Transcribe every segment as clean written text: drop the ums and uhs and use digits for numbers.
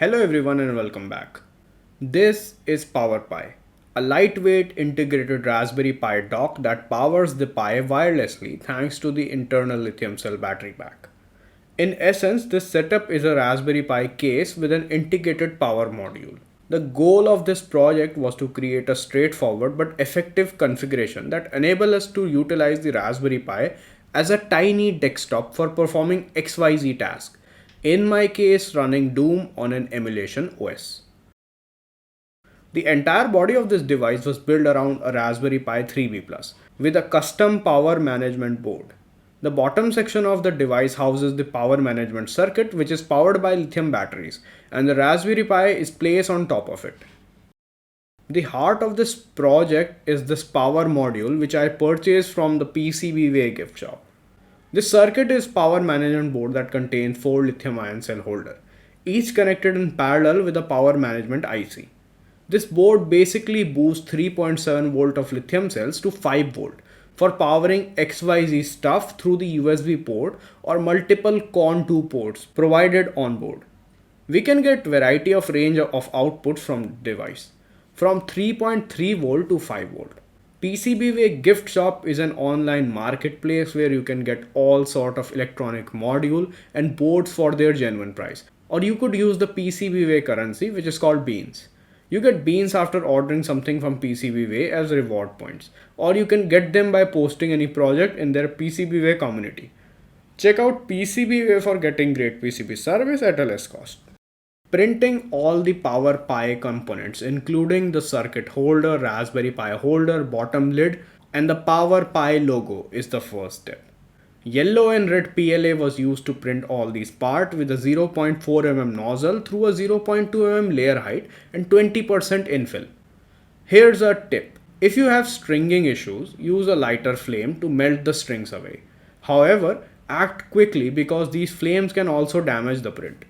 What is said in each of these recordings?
Hello everyone and welcome back. This is PowerPi, a lightweight integrated Raspberry Pi dock that powers the Pi wirelessly thanks to the internal lithium cell battery pack. In essence, this setup is a Raspberry Pi case with an integrated power module. The goal of this project was to create a straightforward but effective configuration that enables us to utilize the Raspberry Pi as a tiny desktop for performing XYZ tasks. In my case, running Doom on an emulation OS. The entire body of this device was built around a Raspberry Pi 3B Plus with a custom power management board. The bottom section of the device houses the power management circuit, which is powered by lithium batteries, and the Raspberry Pi is placed on top of it. The heart of this project is this power module, which I purchased from the PCBWay gift shop. This circuit is power management board that contains 4 lithium ion cell holder, each connected in parallel with a power management IC. This board basically boosts 3.7 volt of lithium cells to 5 volt for powering XYZ stuff through the USB port or multiple CON2 ports provided on board. We can get variety of range of outputs from device from 3.3 volt to 5 volt. PCBWay Gift Shop is an online marketplace where you can get all sort of electronic module and boards for their genuine price. Or you could use the PCBWay currency, which is called beans. You get beans after ordering something from PCBWay as reward points, or you can get them by posting any project in their PCBWay community. Check out PCBWay for getting great PCB service at a less cost. Printing all the Power Pi components, including the circuit holder, Raspberry Pi holder, bottom lid, and the Power Pi logo is the first step. Yellow and red PLA was used to print all these parts with a 0.4 mm nozzle through a 0.2 mm layer height and 20% infill. Here's a tip. If you have stringing issues, use a lighter flame to melt the strings away. However, act quickly because these flames can also damage the print.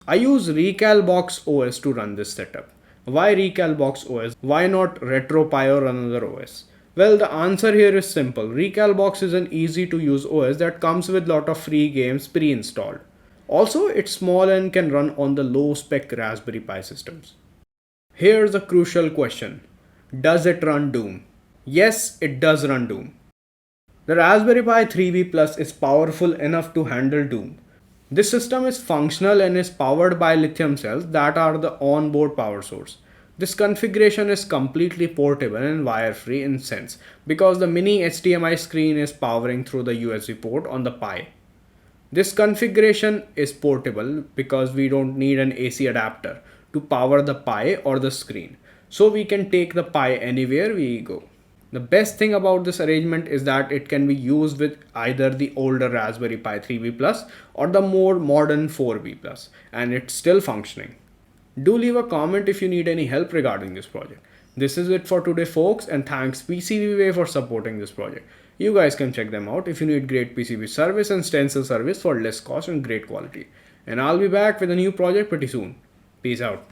I use Recalbox OS to run this setup. Why Recalbox OS? Why not RetroPie or another OS? Well, the answer here is simple. Recalbox is an easy to use OS that comes with lot of free games pre-installed. Also, it's small and can run on the low spec Raspberry Pi systems. Here's a crucial question. Does it run Doom? Yes, it does run Doom. The Raspberry Pi 3B Plus is powerful enough to handle Doom. This system is functional and is powered by lithium cells that are the onboard power source. This configuration is completely portable and wire-free in sense because the mini HDMI screen is powering through the USB port on the Pi. This configuration is portable because we don't need an AC adapter to power the Pi or the screen. So we can take the Pi anywhere we go. The best thing about this arrangement is that it can be used with either the older Raspberry Pi 3B Plus or the more modern 4B Plus, and it's still functioning. Do leave a comment if you need any help regarding this project. This is it for today folks, and thanks PCBWay for supporting this project. You guys can check them out if you need great PCB service and stencil service for less cost and great quality. And I'll be back with a new project pretty soon. Peace out.